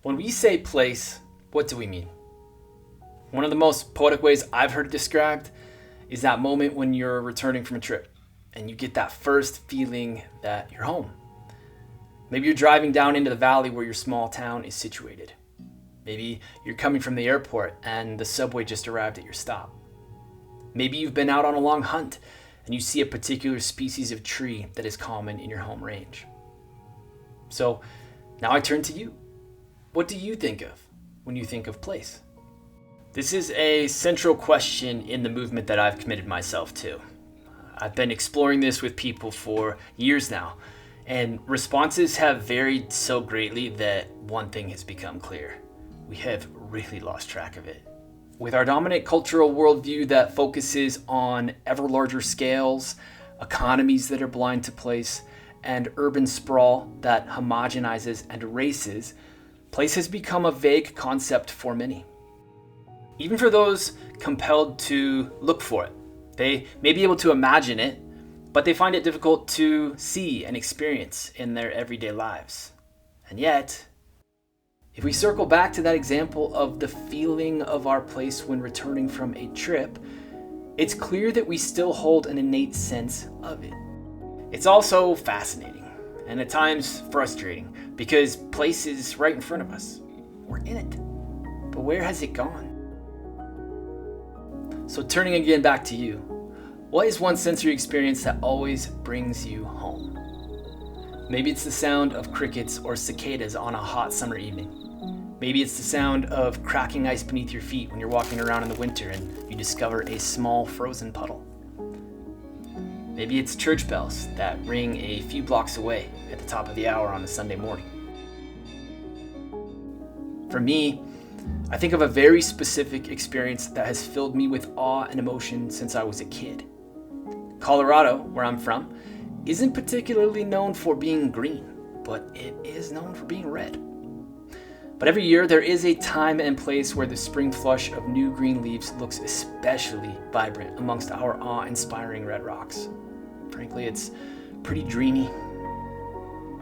When we say place, what do we mean? One of the most poetic ways I've heard it described is that moment when you're returning from a trip and you get that first feeling that you're home. Maybe you're driving down into the valley where your small town is situated. Maybe you're coming from the airport and the subway just arrived at your stop. Maybe you've been out on a long hunt and you see a particular species of tree that is common in your home range. So now I turn to you. What do you think of when you think of place? This is a central question in the movement that I've committed myself to. I've been exploring this with people for years now, and responses have varied so greatly that one thing has become clear. We have really lost track of it. With our dominant cultural worldview that focuses on ever larger scales, economies that are blind to place, and urban sprawl that homogenizes and erases, place has become a vague concept for many. Even for those compelled to look for it, they may be able to imagine it, but they find it difficult to see and experience in their everyday lives. And yet, if we circle back to that example of the feeling of our place when returning from a trip, it's clear that we still hold an innate sense of it. It's also fascinating and at times frustrating because place is right in front of us. We're in it, but where has it gone? So turning again back to you, what is one sensory experience that always brings you home? Maybe it's the sound of crickets or cicadas on a hot summer evening. Maybe it's the sound of cracking ice beneath your feet when you're walking around in the winter and you discover a small frozen puddle. Maybe it's church bells that ring a few blocks away at the top of the hour on a Sunday morning. For me, I think of a very specific experience that has filled me with awe and emotion since I was a kid. Colorado, where I'm from, isn't particularly known for being green, but it is known for being red. But every year there is a time and place where the spring flush of new green leaves looks especially vibrant amongst our awe-inspiring red rocks. Frankly, it's pretty dreamy.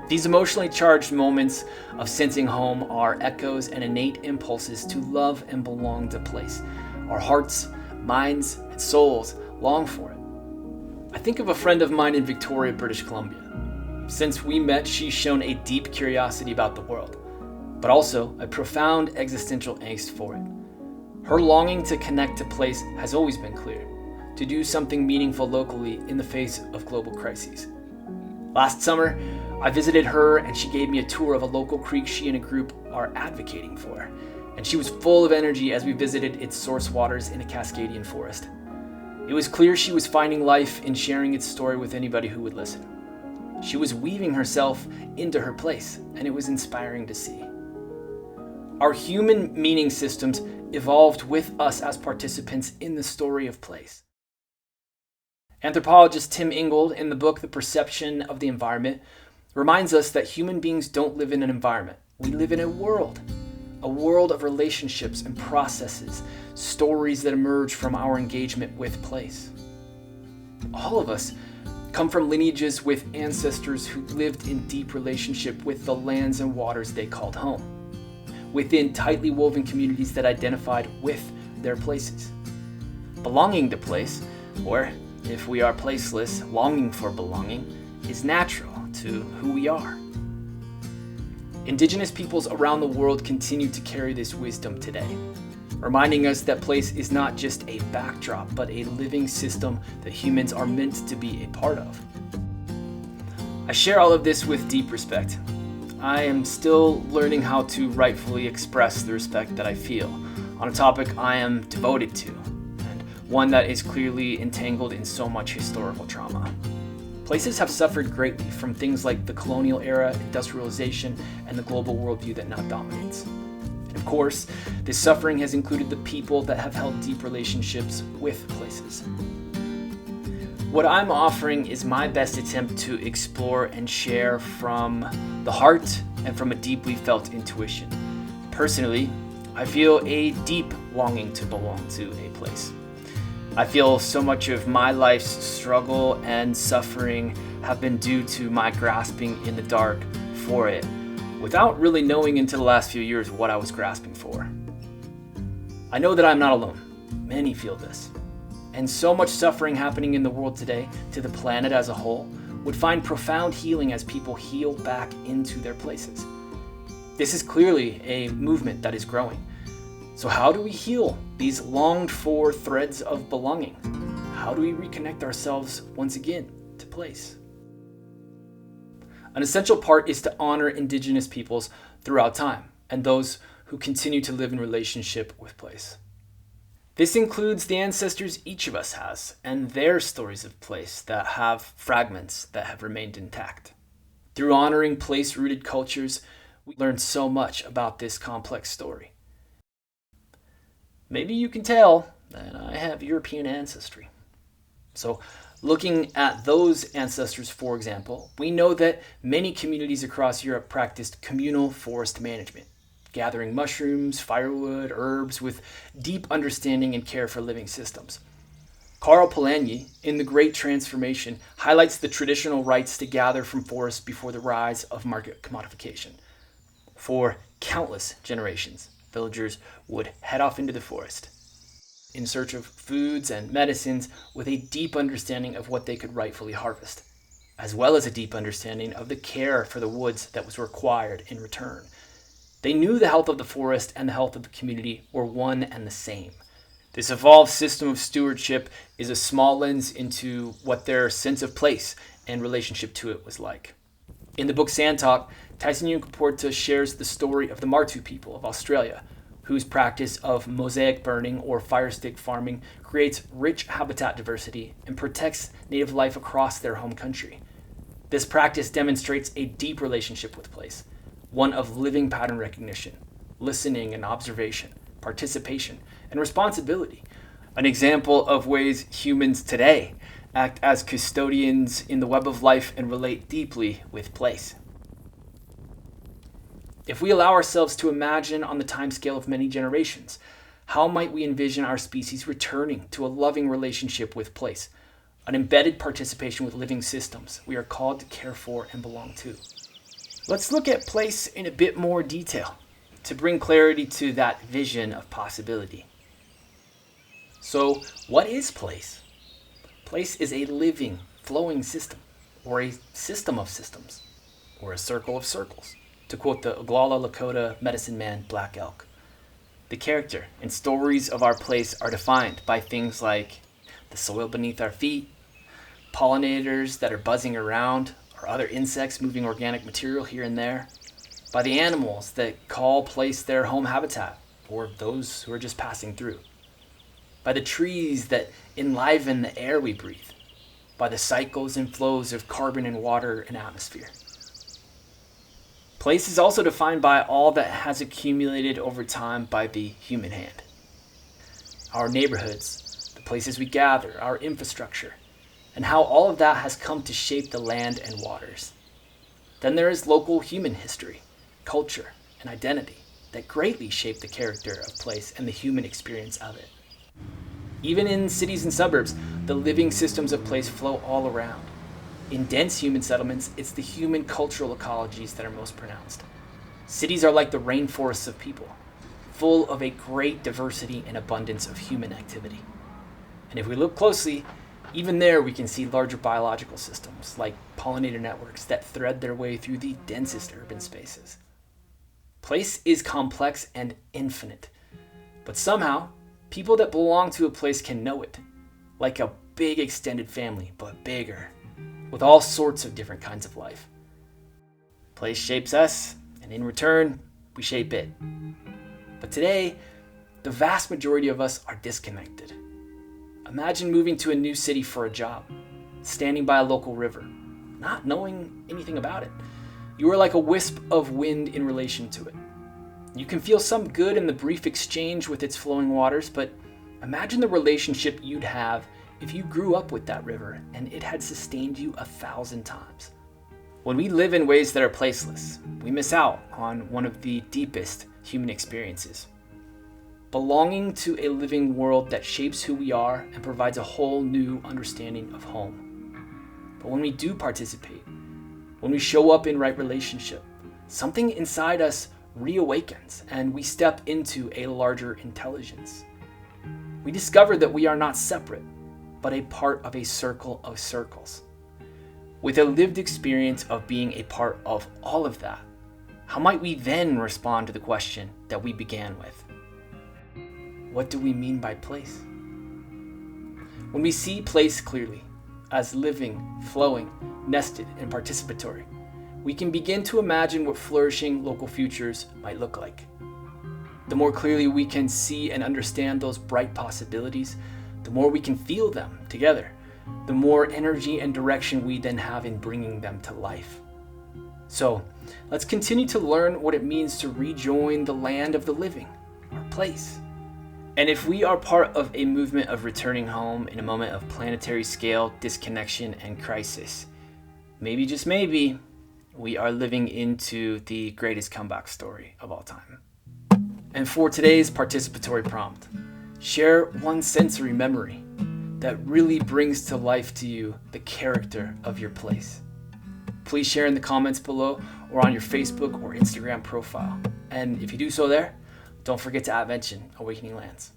These emotionally charged moments of sensing home are echoes and innate impulses to love and belong to place. Our hearts, minds, and souls long for it. I think of a friend of mine in Victoria, British Columbia. Since we met, she's shown a deep curiosity about the world, but also a profound existential angst for it. Her longing to connect to place has always been clear, to do something meaningful locally in the face of global crises. Last summer, I visited her and she gave me a tour of a local creek she and a group are advocating for, and she was full of energy as we visited its source waters in a Cascadian forest. It was clear she was finding life in sharing its story with anybody who would listen. She was weaving herself into her place, and it was inspiring to see. Our human meaning systems evolved with us as participants in the story of place. Anthropologist Tim Ingold, in the book The Perception of the Environment, reminds us that human beings don't live in an environment. We live in a world of relationships and processes, stories that emerge from our engagement with place. All of us come from lineages with ancestors who lived in deep relationship with the lands and waters they called home, within tightly woven communities that identified with their places. Belonging to place, or if we are placeless, longing for belonging, is natural to who we are. Indigenous peoples around the world continue to carry this wisdom today, reminding us that place is not just a backdrop, but a living system that humans are meant to be a part of. I share all of this with deep respect. I am still learning how to rightfully express the respect that I feel on a topic I am devoted to, and one that is clearly entangled in so much historical trauma. Places have suffered greatly from things like the colonial era, industrialization, and the global worldview that now dominates. And of course, this suffering has included the people that have held deep relationships with places. What I'm offering is my best attempt to explore and share from the heart and from a deeply felt intuition. Personally, I feel a deep longing to belong to a place. I feel so much of my life's struggle and suffering have been due to my grasping in the dark for it, without really knowing until the last few years what I was grasping for. I know that I'm not alone. Many feel this. And so much suffering happening in the world today, to the planet as a whole, would find profound healing as people heal back into their places. This is clearly a movement that is growing. So how do we heal these longed for threads of belonging? How do we reconnect ourselves once again to place? An essential part is to honor Indigenous peoples throughout time and those who continue to live in relationship with place. This includes the ancestors each of us has and their stories of place that have fragments that have remained intact. Through honoring place-rooted cultures, we learn so much about this complex story. Maybe you can tell that I have European ancestry. So, looking at those ancestors, for example, we know that many communities across Europe practiced communal forest management, gathering mushrooms, firewood, herbs with deep understanding and care for living systems. Karl Polanyi, in The Great Transformation, highlights the traditional rights to gather from forests before the rise of market commodification. For countless generations, villagers would head off into the forest in search of foods and medicines with a deep understanding of what they could rightfully harvest, as well as a deep understanding of the care for the woods that was required in return. They knew the health of the forest and the health of the community were one and the same. This evolved system of stewardship is a small lens into what their sense of place and relationship to it was like. In the book Sand Talk, Tyson Yunkaporta shares the story of the Martu people of Australia, whose practice of mosaic burning or fire stick farming creates rich habitat diversity and protects native life across their home country. This practice demonstrates a deep relationship with place, one of living pattern recognition, listening and observation, participation, and responsibility. An example of ways humans today act as custodians in the web of life and relate deeply with place. If we allow ourselves to imagine on the timescale of many generations, how might we envision our species returning to a loving relationship with place, an embedded participation with living systems we are called to care for and belong to? Let's look at place in a bit more detail to bring clarity to that vision of possibility. So, what is place? Place is a living, flowing system, or a system of systems, or a circle of circles, to quote the Oglala Lakota medicine man Black Elk. The character and stories of our place are defined by things like the soil beneath our feet, pollinators that are buzzing around, or other insects moving organic material here and there, by the animals that call place their home habitat, or those who are just passing through, by the trees that enliven the air we breathe, by the cycles and flows of carbon and water and atmosphere. Place is also defined by all that has accumulated over time by the human hand. Our neighborhoods, the places we gather, our infrastructure, and how all of that has come to shape the land and waters. Then there is local human history, culture, and identity that greatly shape the character of place and the human experience of it. Even in cities and suburbs, the living systems of place flow all around. In dense human settlements, it's the human cultural ecologies that are most pronounced. Cities are like the rainforests of people, full of a great diversity and abundance of human activity. And if we look closely, even there we can see larger biological systems, like pollinator networks that thread their way through the densest urban spaces. Place is complex and infinite, but somehow, people that belong to a place can know it, like a big extended family, but bigger, with all sorts of different kinds of life. Place shapes us, and in return, we shape it. But today, the vast majority of us are disconnected. Imagine moving to a new city for a job, standing by a local river, not knowing anything about it. You are like a wisp of wind in relation to it. You can feel some good in the brief exchange with its flowing waters, but imagine the relationship you'd have if you grew up with that river and it had sustained you 1,000 times. When we live in ways that are placeless, we miss out on one of the deepest human experiences. Belonging to a living world that shapes who we are and provides a whole new understanding of home. But when we do participate, when we show up in right relationship, something inside us reawakens and we step into a larger intelligence. We discover that we are not separate, but a part of a circle of circles. With a lived experience of being a part of all of that, how might we then respond to the question that we began with? What do we mean by place? When we see place clearly, as living, flowing, nested, and participatory, we can begin to imagine what flourishing local futures might look like. The more clearly we can see and understand those bright possibilities, the more we can feel them together, the more energy and direction we then have in bringing them to life. So, let's continue to learn what it means to rejoin the land of the living, our place. And if we are part of a movement of returning home in a moment of planetary scale disconnection and crisis, maybe, just maybe, we are living into the greatest comeback story of all time. And for today's participatory prompt, share one sensory memory that really brings to life to you the character of your place. Please share in the comments below or on your Facebook or Instagram profile. And if you do so there, don't forget to mention Awakening Lands.